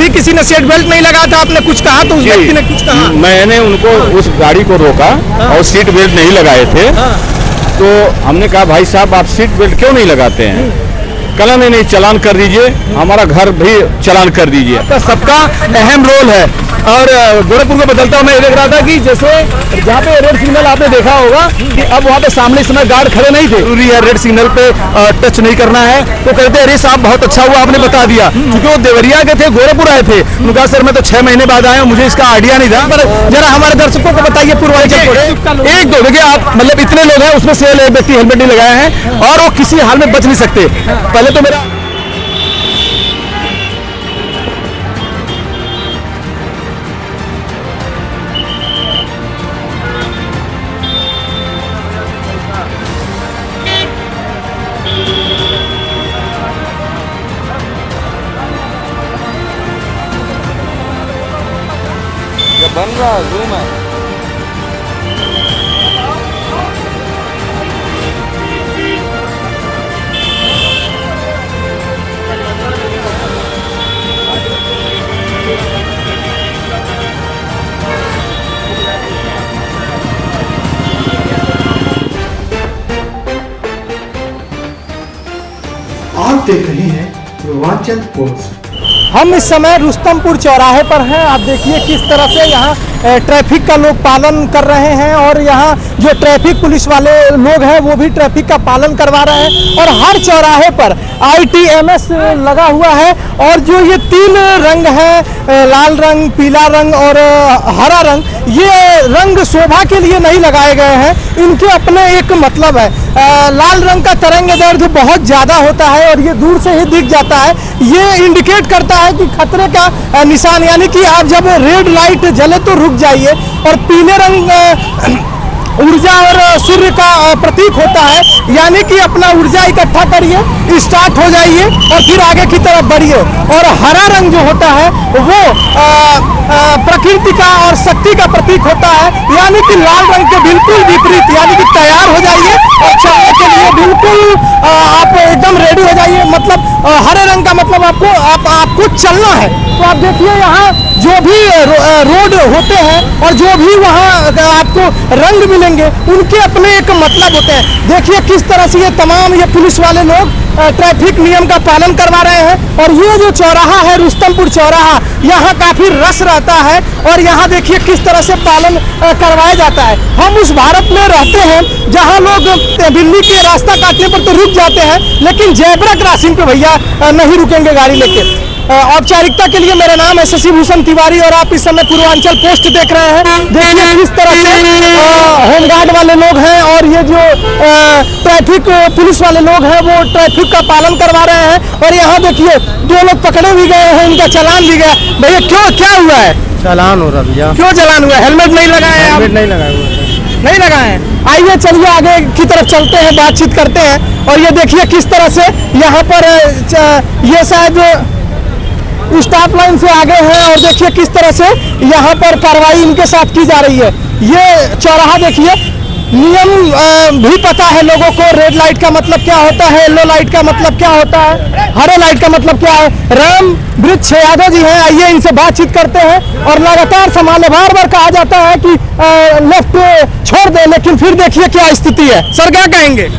कि किसी ने सीट बेल्ट नहीं लगाया था, आपने कुछ कहा तो उस व्यक्ति ने कुछ कहा? मैंने उनको उस गाड़ी को रोका और सीट बेल्ट नहीं लगाए थे, तो हमने कहा भाई साहब आप सीट बेल्ट क्यों नहीं लगाते हैं? कल नहीं चालान कर दीजिए, हमारा घर भी चालान कर दीजिए। तो सबका अहम रोल है। और गोरखपुर को बदलता हुआ मैं ये देख रहा था कि जैसे जहाँ पे रेड सिग्नल आपने देखा होगा कि अब वहाँ पे सामने इस समय गार्ड खड़े नहीं थे, जरूरी है रेड सिग्नल पे टच नहीं करना है, तो कहते अरे साहब बहुत अच्छा हुआ आपने बता दिया, क्योंकि वो देवरिया के थे, गोरखपुर आए थे। उनका सर मैं तो 6 महीने बाद आया हूँ, मुझे इसका आइडिया नहीं था। पर जरा हमारे दर्शकों को बताइए पूर्वांचल एक दो देखिए आप, मतलब इतने लोग हैं उसमें से एक व्यक्ति हेलमेट नहीं लगाए हैं और वो किसी हाल में बच नहीं सकते। पहले तो मेरा बन रहा जूम है। आप देख रहे हैं पूर्वांचल पोस्ट। हम इस समय रुस्तमपुर चौराहे पर हैं। आप देखिए किस तरह से यहाँ ट्रैफिक का लोग पालन कर रहे हैं और यहाँ जो ट्रैफिक पुलिस वाले लोग हैं वो भी ट्रैफिक का पालन करवा रहे हैं। और हर चौराहे पर ITMS लगा हुआ है और जो ये 3 रंग हैं, लाल रंग, पीला रंग और हरा रंग, ये रंग शोभा के लिए नहीं लगाए गए हैं, इनके अपने एक मतलब है। लाल रंग का तरंग दर्द बहुत ज़्यादा होता है और ये दूर से ही दिख जाता है, ये इंडिकेट करता है कि खतरे का निशान, यानी कि आप जब रेड लाइट जले तो रुक जाइए। और पीले रंग ऊर्जा और सूर्य का प्रतीक होता है, यानी कि अपना ऊर्जा इकट्ठा करिए, स्टार्ट हो जाइए और फिर आगे की तरफ बढ़िए। और हरा रंग जो होता है वो प्रकृति का और शक्ति का प्रतीक होता है, यानी कि लाल रंग के बिल्कुल विपरीत, यानी कि तैयार हो जाइए और चलने के लिए बिल्कुल आप एकदम रेडी हो जाइए। मतलब हरे रंग का मतलब आपको चलना है। तो आप देखिए यहाँ जो भी रोड होते हैं और जो भी वहाँ आपको रंग मिलेंगे उनके अपने एक मतलब होते हैं। देखिए किस तरह से ये तमाम ये पुलिस वाले लोग ट्रैफिक नियम का पालन करवा रहे हैं। और ये जो चौराहा है रुस्तमपुर चौराहा, यहाँ काफी रश रहता है और यहाँ देखिए किस तरह से पालन करवाया जाता है। हम उस भारत में रहते हैं जहाँ लोग दिल्ली के रास्ता काटने पर तो रुक जाते हैं, लेकिन जेब्रा क्रॉसिंग पे भैया नहीं रुकेंगे गाड़ी लेके। औपचारिकता के लिए मेरा नाम है शशि भूषण तिवारी और आप इस समय पूर्वांचल पोस्ट देख रहे हैं। देखिए किस तरह से होमगार्ड वाले लोग हैं और ये जो ट्रैफिक पुलिस वाले लोग हैं वो ट्रैफिक का पालन करवा रहे हैं। और यहाँ देखिए 2 लोग पकड़े भी गए हैं, इनका चालान भी गया। भैया क्यों, क्या हुआ है? चालान हो रहा भैया। क्यों चालान हुआ? हेलमेट नहीं लगाए? हेलमेट नहीं लगाया हुआ, नहीं लगाए हैं। आइए चलिए आगे की तरफ चलते हैं, बातचीत करते हैं। और ये देखिए किस तरह से यहाँ पर ये शायद स्टॉप लाइन से आगे हैं और देखिए किस तरह से यहाँ पर कार्रवाई इनके साथ की जा रही है। ये चौराहा देखिए, नियम भी पता है लोगों को, रेड लाइट का मतलब क्या होता है, येलो लाइट का मतलब क्या होता है, हरे लाइट का मतलब क्या है। राम वृक्ष यादव जी हैं, आइए इनसे बातचीत करते हैं। और लगातार संभाले, बार बार कहा जाता है कि लेफ्ट छोड़ दे, लेकिन फिर देखिए क्या स्थिति है। सर क्या कहेंगे?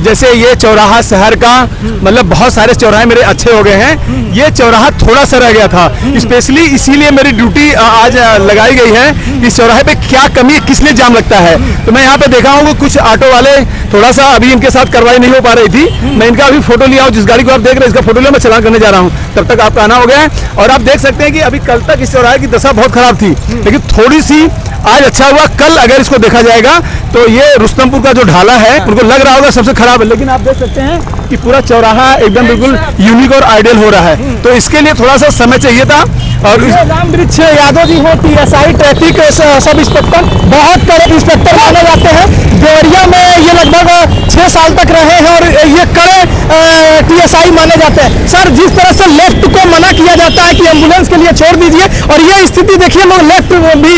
जैसे ये चौराहा शहर का मतलब बहुत सारे चौराहे मेरे अच्छे हो गए हैं, ये चौराहा थोड़ा सा रह गया था, स्पेशली इसीलिए मेरी ड्यूटी आज लगाई गई है। इस चौराहे पे क्या कमी, किस लिए जाम लगता है। तो मैं यहाँ पे देखा हूँ कुछ ऑटो वाले थोड़ा सा अभी इनके साथ कार्रवाई नहीं हो पा रही थी। मैं इनका अभी फोटो लिया हूँ, जिस गाड़ी को आप देख रहे हैं इसका फोटो लिया, मैं चालान करने जा रहा हूँ, तब तक आपका आना हो गया है। और आप देख सकते हैं कि अभी कल तक इस चौराहे की दशा बहुत खराब थी, लेकिन थोड़ी सी आज अच्छा हुआ। कल अगर इसको देखा जाएगा तो ये रुस्तमपुर का जो ढाला है उनको लग रहा होगा सबसे खराब है, लेकिन आप देख सकते हैं कि पूरा चौराहा एकदम बिल्कुल यूनिक और आइडियल हो रहा है। तो इसके लिए थोड़ा सा समय चाहिए था। और राम वृक्ष यादव जी हैं, PSI ट्रैफिक सब इंस्पेक्टर, बहुत कड़े इंस्पेक्टर माने जाते हैं। देवरिया में ये लगभग 6 साल तक रहे हैं और ये कड़े PSI माने जाते हैं। सर जिस तरह से लेफ्ट को मना किया जाता है कि एम्बुलेंस के लिए छोड़ दीजिए, और ये स्थिति देखिए लोग लेफ्ट भी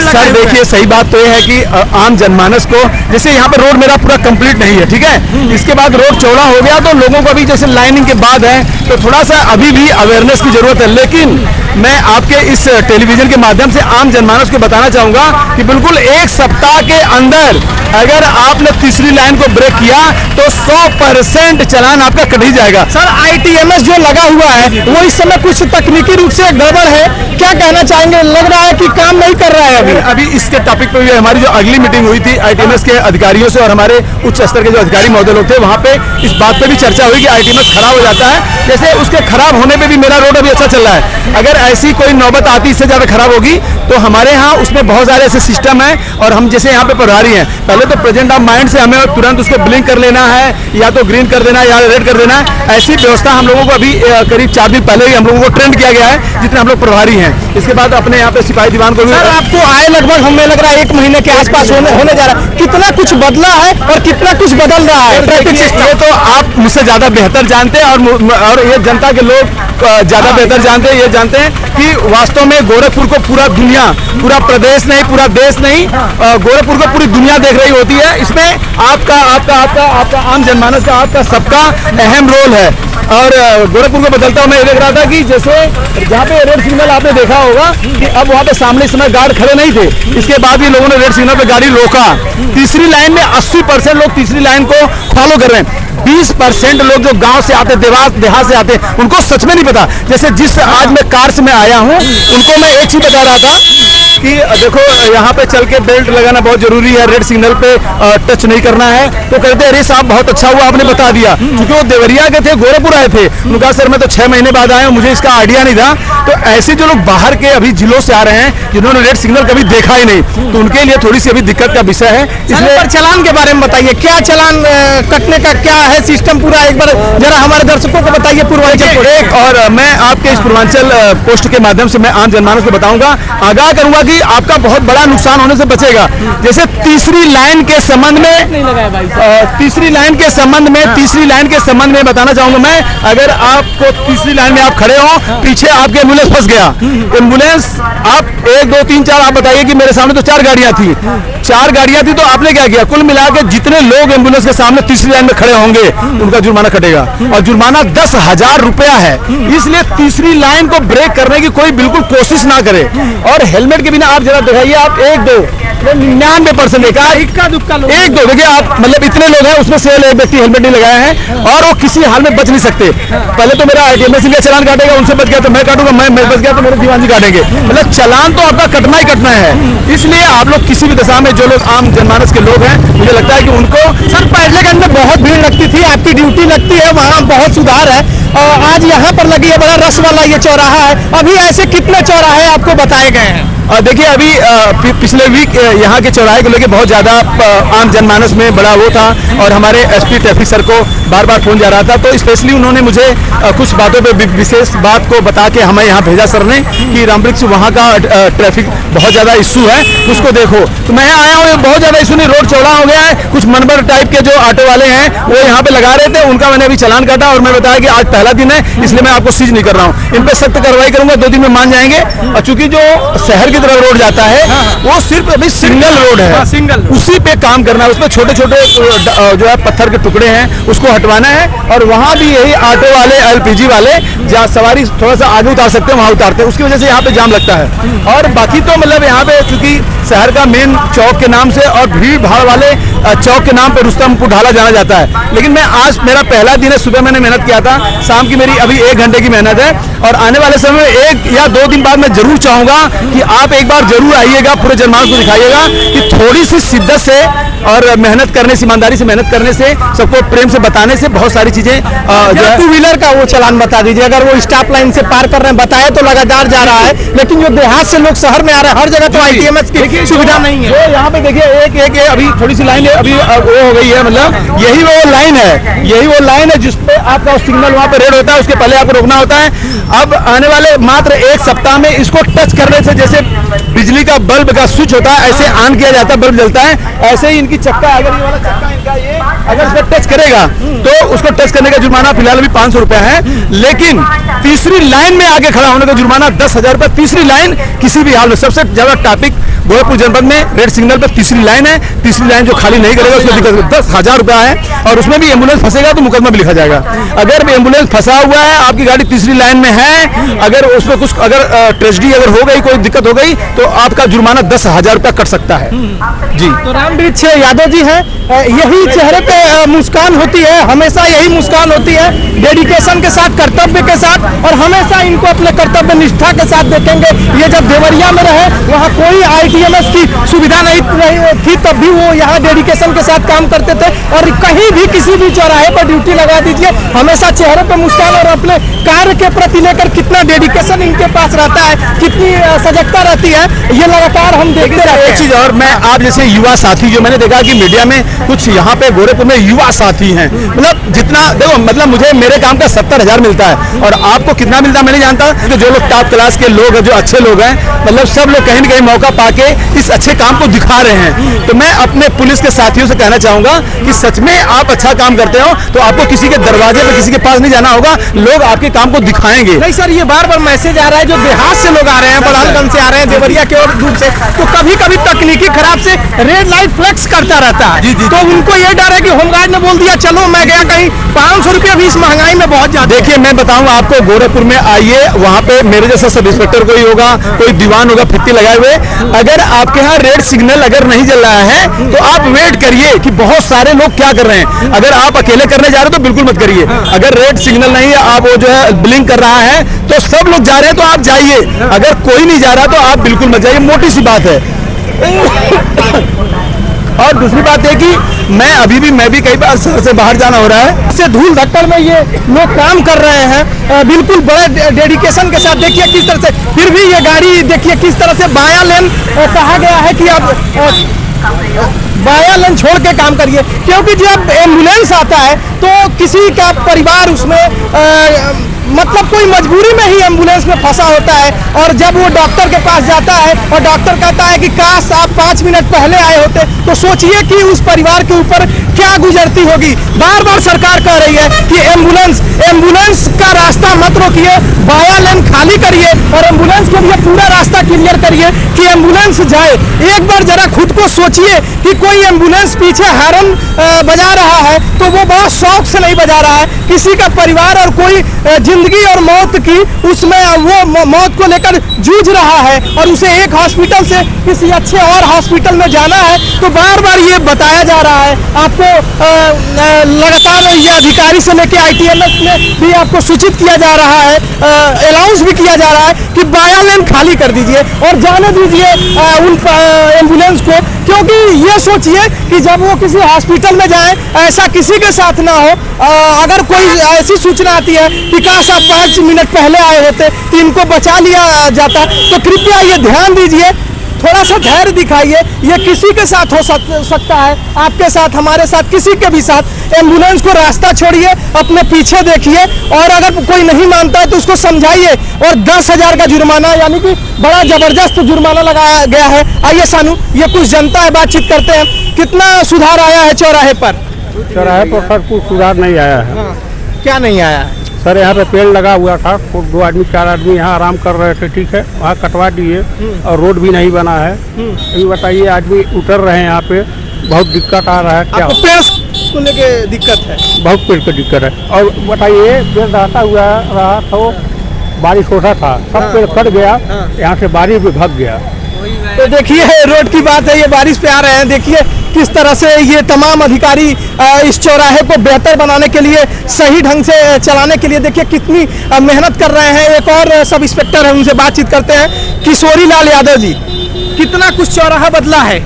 सर देखिए सही बात तो ये है कि आम जनमानस को, जैसे यहाँ पर रोड मेरा पूरा कंप्लीट नहीं है, ठीक है, इसके बाद रोड चौड़ा हो गया तो लोगों को अभी जैसे लाइनिंग के बाद है तो थोड़ा सा अभी भी अवेयरनेस की जरूरत है। लेकिन मैं आपके इस टेलीविजन के माध्यम से आम जनमानस को बताना चाहूंगा कि बिल्कुल एक सप्ताह के अंदर अगर आपने तीसरी लाइन को ब्रेक किया तो 100% चालान आपका कट ही जाएगा। सर ITMS जो लगा हुआ है वो इस समय कुछ तकनीकी रूप से गड़बड़ है, क्या कहना चाहेंगे? लग रहा है कि काम नहीं कर रहा है अभी इसके टॉपिक पे भी हमारी जो अगली मीटिंग हुई थी ITMS के अधिकारियों से और हमारे उच्च स्तर के जो अधिकारी महोदय लोग थे वहां पे इस बात पे भी चर्चा हुई कि ITMS खराब हो जाता है, जैसे उसके खराब होने पे भी मेरा रोड अभी अच्छा चल रहा है। अगर ऐसी कोई नौबत आती इससे ज्यादा खराब होगी तो हमारे यहाँ उसमें बहुत सारे ऐसे सिस्टम है और हम जैसे यहाँ पे प्रभारी हैं, पहले तो प्रेजेंट ऑफ माइंड से हमें तुरंत उसको ब्लिंक कर लेना है या तो ग्रीन कर देना है या रेड कर देना है। ऐसी व्यवस्था हम लोगों को अभी करीब 4 दिन पहले ही हम लोगों को ट्रेंड किया गया है जितने हम लोग प्रभारी हैं। इसके बाद अपने यहाँ पे सिपाही दीवान को भी सर आपको आए लगभग हमें लग रहा है 1 महीने के आसपास होने जा रहा है, कितना कुछ बदला है और कितना कुछ बदल रहा है ट्रैफिक सिस्टम? ये तो आप मुझसे ज्यादा बेहतर जानते हैं और ये जनता के लोग ज्यादा बेहतर जानते हैं। ये जानते हैं कि वास्तव में गोरखपुर को पूरा दुनिया, पूरा प्रदेश नहीं, पूरा देश नहीं, गोरखपुर को पूरी दुनिया देख रही होती है। इसमें आपका आपका आपका आपका आम जनमानस का, आपका सबका अहम रोल है। और गोरखपुर को बदलता हुआ मैं देख रहा था कि जैसे जहाँ पे रेड सिग्नल आपने देखा होगा कि अब वहाँ पे सामने इस समय गार्ड खड़े नहीं थे, इसके बाद भी लोगों ने रेड सिग्नल पे गाड़ी रोका। तीसरी लाइन में 80% लोग तीसरी लाइन को फॉलो कर रहे हैं। 20% लोग जो गांव से आते, देहात से आते हैं, उनको सच में नहीं पता। जैसे जिस आज मैं कार से मैं आया हूँ उनको मैं एक चीज बता रहा था कि देखो यहाँ पे चल के बेल्ट लगाना बहुत जरूरी है, रेड सिग्नल पे टच नहीं करना है। तो कहते अरे साहब बहुत अच्छा हुआ आपने बता दिया, क्योंकि वो देवरिया के थे, गोरखपुर आए थे। उनका सर मैं तो 6 महीने बाद आया हूँ, मुझे इसका आइडिया नहीं था। तो ऐसे जो लोग बाहर के अभी जिलों से आ रहे हैं जिन्होंने रेड सिग्नल कभी देखा ही नहीं, तो उनके लिए थोड़ी सी अभी दिक्कत का विषय है। इसलिए चालान के बारे में बताइए, क्या चालान कटने का क्या है सिस्टम पूरा, एक बार जरा हमारे दर्शकों को बताइए। पूर्वांचल एक और मैं आपके इस पूर्वांचल पोस्ट के माध्यम से मैं आम जनमानस को बताऊंगा, आगाह करूंगा कि आपका बहुत बड़ा नुकसान होने से बचेगा। जैसे तीसरी लाइन के संबंध में तीसरी लाइन के संबंध में बताना चाहूंगा मैं, अगर आपको तीसरी लाइन में आप खड़े हो, पीछे आपके एम्बुलेंस फंस गया, एम्बुलेंस आप 1 2 3 4 आप बताइए कि मेरे सामने तो 4 गाड़ियां थी, 4 गाड़ियां थी, तो आपने क्या किया? कुल मिला के जितने लोग एम्बुलेंस के सामने तीसरी लाइन में खड़े होंगे उनका जुर्माना कटेगा और जुर्माना 10,000 रुपया है। इसलिए तीसरी लाइन को ब्रेक करने की कोई बिल्कुल कोशिश ना करे। और हेलमेट के बिना आप जरा दिखाइए, आप 1 2 99% एक दो देखिए आप, मतलब इतने लोग हैं उसमें से एक व्यक्ति हेलमेट नहीं लगाया है और वो किसी हाल में बच नहीं सकते। पहले तो मेरा ITMS का चालान काटेगा, उनसे बच गया तो मैं काटूंगा, मैं बच गया तो मेरे दीवान जी काटेंगे। मतलब चालान तो आपका कटना ही कटना है। इसलिए आप लोग किसी भी दशा में जो लोग आम जनमानस के लोग हैं, मुझे लगता है कि उनको, सर पहले के अंदर बहुत भीड़ लगती थी, आपकी ड्यूटी लगती है, वहाँ बहुत सुधार है और आज यहाँ पर लगी है, बड़ा रस वाला ये चौराहा है। अभी ऐसे कितने चौराहे आपको बताए गए हैं? देखिए अभी पिछले वीक यहाँ के चौराहे को लेकर बहुत ज़्यादा आम जनमानस में बड़ा वो था और हमारे SP ट्रैफिक सर को बार बार फोन जा रहा था, तो स्पेशली उन्होंने मुझे कुछ बातों पे विशेष बात को बता के हमें यहाँ भेजा सर ने कि रामवृक्ष वहाँ का ट्रैफिक बहुत ज़्यादा इशू है, उसको देखो। तो मैं आया हूँ, बहुत ज़्यादा इशू नहीं, रोड चौड़ा हो गया है। कुछ मनबर टाइप के जो ऑटो वाले हैं वो यहाँ पे लगा रहे थे, उनका मैंने अभी चालान काटा और मैं बताया कि आज पहला दिन है इसलिए मैं आपको सीज नहीं कर रहा हूँ। इन पर सख्त कार्रवाई करूंगा, 2 दिन में मान जाएंगे। और चूंकि जो शहर की तरफ रोड जाता है वो सिर्फ अभी सिंगल रोड है, सिंगल उसी पे काम करना है। उसमें छोटे छोटे जो है पत्थर के टुकड़े हैं उसको हटवाना है और वहां भी यही ऑटो वाले LPG वाले जहाँ सवारी थोड़ा सा आगे उतार सकते हैं वहां उतारते हैं, उसकी वजह से यहाँ पे जाम लगता है। और बाकी तो मतलब यहाँ पे चूंकि शहर का मेन चौक के नाम से और भीड़ भाड़ वाले चौक के नाम पे रुस्तमपुर ढाला जाना जाता है। लेकिन मैं आज मेरा पहला दिन है, सुबह मैंने मेहनत किया था, शाम की मेरी अभी 1 घंटे की मेहनत है और आने वाले समय में 1 या 2 दिन बाद मैं जरूर चाहूंगा कि आप एक बार जरूर आइएगा, पूरे जनमानस को दिखाइएगा कि थोड़ी सी शिद्दत से और मेहनत करने से, ईमानदारी से मेहनत करने से, सबको प्रेम से बताने से बहुत सारी चीजें जो है। 2 व्हीलर का वो चालान बता दीजिए, अगर वो स्टॉप लाइन से पार कर रहे हैं, बताए तो लगातार जा रहा है, लेकिन जो देहात से लोग शहर में आ रहे हैं हर जगह तो ITMS की सुविधा नहीं है। वो यहाँ पे देखिए एक अभी थोड़ी सी लाइन है, अभी वो हो गई है, मतलब यही वो लाइन है जिसपे आपका सिग्नल वहाँ पे रेड होता है, उसके पहले आपको रोकना होता है। अब आने वाले मात्र 1 सप्ताह में इसको टच करने से, जैसे बिजली का बल्ब का स्विच होता है ऐसे ऑन किया जाता है, बल्ब जलता है, ऐसे ही इनकी चक्का, अगर ये वाला चक्का इनका ये अगर इस पर टच करेगा तो उसको टच करने का जुर्माना फिलहाल अभी 500 रुपया है, लेकिन तीसरी लाइन में आगे खड़ा होने का जुर्माना 10,000 रुपया। तीसरी लाइन किसी भी हाल में, सबसे ज्यादा ट्रैफिक गोरखपुर जनपद में रेड सिग्नल पर तीसरी लाइन है, तीसरी लाइन जो खाली नहीं करेगा उसको दिक्कत 10,000 रुपया है, और उसमें भी एम्बुलेंस फंसेगा तो मुकदमा भी लिखा जाएगा। अगर एम्बुलेंस फंसा हुआ है, आपकी गाड़ी तीसरी लाइन में है, अगर उसमें कुछ अगर ट्रेजेडी अगर हो गई, कोई दिक्कत हो गई, तो आपका जुर्माना 10,000 रुपया कट सकता है जी। तो रामवृक्ष यादव जी हैं, यही चेहरे पे मुस्कान होती है, हमेशा यही मुस्कान होती है, डेडिकेशन के साथ, कर्तव्य के साथ, और हमेशा इनको अपने कर्तव्य निष्ठा के साथ देखेंगे। ये जब देवरिया में रहे, वहाँ कोई ITMS की सुविधा नहीं थी, तब भी वो यहाँ डेडिकेशन के साथ काम करते थे, और कहीं भी किसी भी चौराहे पर ड्यूटी लगा दीजिए, हमेशा चेहरे पे मुस्कान, और अपने कार्य के प्रति लेकर कितना डेडिकेशन इनके पास रहता है, कितनी सजगता रहती है, ये लगातार हम देखते रहते हैं। एक चीज और, मैं आप जैसे युवा साथी, जो मैंने देखा कि मीडिया में कुछ यहाँ पे गोरखपुर में युवा साथी हैं, मतलब जितना देखो, मतलब मुझे मेरे काम का 70,000 मिलता है, और आपको कितना मिलता है मैं नहीं जानता, तो जो लोग टॉप क्लास के लोग हैं, जो अच्छे लोग हैं, मतलब सब लोग कहीं न कहीं मौका पाके इस अच्छे काम को दिखा रहे हैं। तो मैं अपने पुलिस के साथियों से कहना चाहूंगा कि सच में आप अच्छा काम करते हो तो आपको किसी के दरवाजे पे, किसी के पास नहीं जाना होगा, लोग आपके काम को दिखाएंगे। नहीं सर, ये बार बार मैसेज आ रहा है, जो देहात से लोग आ रहे हैं, बड़हलगंज से आ रहे हैं, देवरिया के और दूर से, तो कभी कभी तकनीकी खराब से रेड लाइट फ्लेक्स करता रहता है, तो उनको ये डर है कि होमगार्ड ने बोल दिया चलो मैं गया कहीं, 500 रुपया भी इस महंगाई में बहुत ज्यादा। देखिए मैं बताऊंगा आपको, गोरखपुर में आइए, वहां पे मेरे जैसा सब इंस्पेक्टर कोई होगा, कोई दीवान होगा फित्ती लगाए हुए, अगर आपके यहाँ रेड सिग्नल अगर नहीं जल रहा है तो आप वेट करिए कि बहुत सारे लोग क्या कर रहे हैं। अगर आप अकेले करने जा रहे हो तो बिल्कुल मत करिए, अगर रेड सिग्नल नहीं है, आप वो जो है ब्लिंक कर रहा है, तो सब लोग जा रहे हैं तो आप जाइए, अगर कोई नहीं जा रहा तो आप बिल्कुल मत जाइए, मोटी सी बात है। और दूसरी बात है कि मैं भी कई बार शहर से बाहर जाना हो रहा है, से धूल धक्कड़ में ये लोग काम कर रहे हैं, बिल्कुल बड़े डेडिकेशन के साथ। देखिए किस तरह से, फिर भी ये गाड़ी देखिए किस तरह से बायां लेन कहा गया है कि अब बायां लेन छोड़ के काम करिए, क्योंकि जब एम्बुलेंस आता है तो किसी का परिवार उसमें मतलब कोई मजबूरी में ही एम्बुलेंस में फंसा होता है, और जब वो डॉक्टर के पास जाता है और डॉक्टर कहता है कि काश आप 5 मिनट पहले आए होते, तो सोचिए कि उस परिवार के ऊपर क्या गुजरती होगी। बार बार सरकार कह रही है कि एम्बुलेंस का रास्ता मत रोकिए, बायां लेन खाली करिए और एम्बुलेंस के लिए पूरा रास्ता क्लियर करिए कि एम्बुलेंस जाए। एक बार जरा खुद को सोचिए कि कोई एम्बुलेंस पीछे हॉर्न बजा रहा है तो वो बहुत शौक से नहीं बजा रहा है, किसी का परिवार और कोई जिंदगी और मौत की उसमें वो मौत को लेकर जूझ रहा है, और उसे एक हॉस्पिटल से किसी अच्छे और हॉस्पिटल में जाना है, तो बार बार ये बताया जा रहा है आपको, लगातार ये अधिकारी से लेकर ITMS में भी आपको सूचित किया जा रहा है, अनाउंस भी किया जा रहा है कि बायां लेन खाली कर दीजिए और जाने दीजिए उन एम्बुलेंस को, क्योंकि ये सोचिए कि जब वो किसी हॉस्पिटल में जाए, ऐसा किसी के साथ ना हो, अगर कोई ऐसी सूचना आती है कि काश आप 5 मिनट पहले आए होते तो इनको बचा लिया जाता, तो कृपया ये ध्यान दीजिए, थोड़ा सा धैर्य दिखाइए। ये किसी के साथ हो सकता है, आपके साथ, हमारे साथ, किसी के भी साथ। एम्बुलेंस को रास्ता छोड़िए, अपने पीछे देखिए, और अगर कोई नहीं मानता है तो उसको समझाइए, और 10,000 का जुर्माना, यानी कि बड़ा जबरदस्त जुर्माना लगाया गया है। आइए सानू, ये कुछ जनता है, बातचीत करते हैं, कितना सुधार आया है चौराहे पर? चौराहे पर सर कुछ सुधार नहीं आया है। क्या नहीं आया? सर यहाँ पे पेड़ लगा हुआ था, 2 आदमी 4 आदमी यहाँ आराम कर रहे थे, ठीक है, वहाँ कटवा दिए, और रोड भी नहीं बना है। अभी बताइए, आदमी उतर रहे हैं यहाँ पे, बहुत दिक्कत आ रहा है। क्या आपको पेड़ को लेके दिक्कत है? बहुत पेड़ की दिक्कत है। और बताइए, पेड़ रहता हुआ रहा तो बारिश होता था, सब पेड़ कट गया, यहाँ से बारिश भी भाग गया। तो देखिए रोड की बात है, ये बारिश पे आ रहे हैं, देखिए किस तरह से ये तमाम अधिकारी इस चौराहे को बेहतर बनाने के लिए, सही ढंग से चलाने के लिए देखिए कितनी मेहनत कर रहे हैं। एक और सब इंस्पेक्टर है, उनसे बातचीत करते हैं। किशोरी लाल यादव जी, कितना कुछ चौराहा बदला है?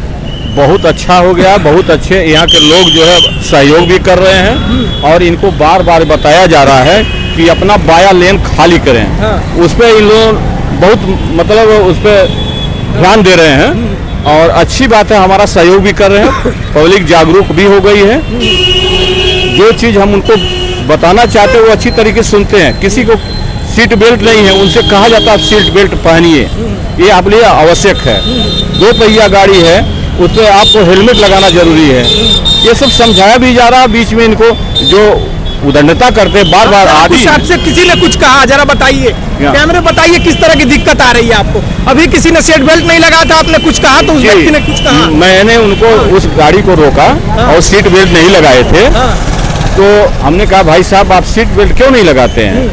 बहुत अच्छा हो गया, बहुत अच्छे यहाँ के लोग जो है सहयोग भी कर रहे हैं, और इनको बार बार बताया जा रहा है कि अपना बायां लेन खाली करें। उस पर इन लोग बहुत मतलब उस पर ध्यान दे रहे हैं, और अच्छी बात है, हमारा सहयोग भी कर रहे हैं, पब्लिक जागरूक भी हो गई है। जो चीज़ हम उनको बताना चाहते हैं वो अच्छी तरीके से सुनते हैं। किसी को सीट बेल्ट नहीं है, उनसे कहा जाता है सीट बेल्ट पहनिए, ये आप लिए आवश्यक है। 2 पहिया गाड़ी है, उस पर आपको हेलमेट लगाना जरूरी है। ये सब समझाया भी जा रहा, बीच में इनको जो उदंडता करते बार बार आदि। आपसे किसी ने कुछ कहा, जरा बताइए, कैमरे बताइए किस तरह की दिक्कत आ रही है आपको। अभी किसी ने सीट बेल्ट नहीं लगा था, आपने कुछ कहा तो उस व्यक्ति ने कुछ कहा। मैंने उनको उस गाड़ी को रोका और सीट बेल्ट नहीं लगाए थे, तो हमने कहा भाई साहब आप सीट बेल्ट क्यों नहीं लगाते हैं?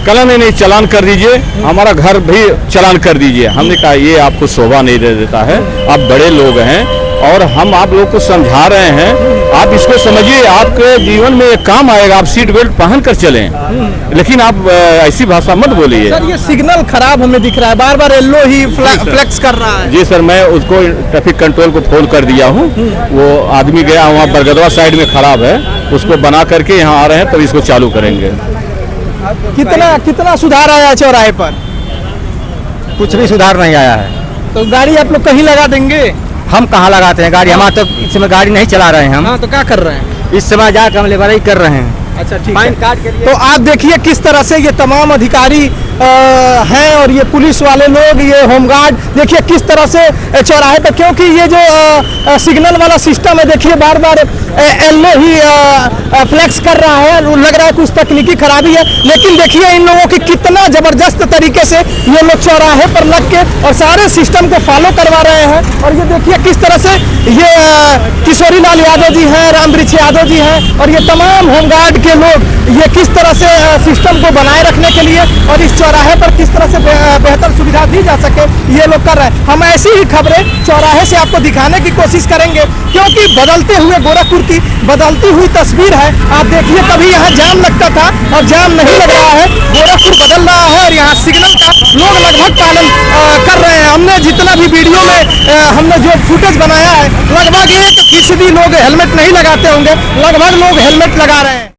कला नहीं चालान कर दीजिए, हमारा घर भी चालान कर दीजिए। हमने कहा ये आपको शोभा नहीं दे देता है, आप बड़े लोग हैं और हम आप लोग को समझा रहे हैं, आप इसको समझिए, आपके जीवन में एक काम आएगा, आप सीट बेल्ट पहन कर चलें, लेकिन आप ऐसी भाषा मत बोलिए। सर ये सिग्नल खराब हमें दिख रहा है, बार बार येलो ही फ्लेक्स कर रहा है। जी सर, मैं उसको ट्रैफिक कंट्रोल को फोन कर दिया हूँ, वो आदमी गया वहाँ बरगदवा साइड में खराब है, उसको बना करके यहाँ आ रहे हैं, तब इसको चालू करेंगे। कितना सुधार आया है चौराहे पर? कुछ भी सुधार नहीं आया है। तो गाड़ी आप लोग कहीं लगा देंगे? हम कहाँ लगाते हैं गाड़ी, हमारा तो इस समय गाड़ी नहीं चला रहे हैं हम। हाँ, तो क्या कर रहे हैं इस समय जाकर हम लेबर ही कर रहे हैं। अच्छा ठीक है। तो आप देखिए किस तरह से ये तमाम अधिकारी हैं और ये पुलिस वाले लोग, ये होमगार्ड, देखिए किस तरह से चौराहे पे, क्योंकि ये जो सिग्नल वाला सिस्टम है, देखिए बार बार येलो ही फ्लैक्स कर रहा है, लग रहा है कुछ तकनीकी खराबी है, लेकिन देखिए इन लोगों की कितना जबरदस्त तरीके से ये लोग चौराहे पर लग के और सारे सिस्टम को फॉलो करवा रहे हैं। और ये देखिए किस तरह से ये किशोरी लाल यादव जी हैं, रामवृक्ष यादव जी हैं और ये तमाम होमगार्ड के लोग ये किस तरह से सिस्टम को बनाए रखने के लिए और इस चौराहे पर किस तरह से बेहतर सुविधा दी जा सके ये लोग कर रहे हैं। हम ऐसी ही खबरें चौराहे से आपको दिखाने की कोशिश करेंगे, क्योंकि बदलते हुए गोरखपुर की बदलती हुई तस्वीर है। आप देखिए कभी यहाँ जाम लगता था और जाम नहीं लग रहा है, गोरखपुर बदल रहा है और यहाँ सिग्नल का लोग लगभग पालन कर रहे हैं। हमने जितना भी वीडियो में हमने जो फुटेज बनाया है, लगभग 1% लोग हेलमेट नहीं लगाते होंगे, लगभग लोग हेलमेट लगा रहे हैं।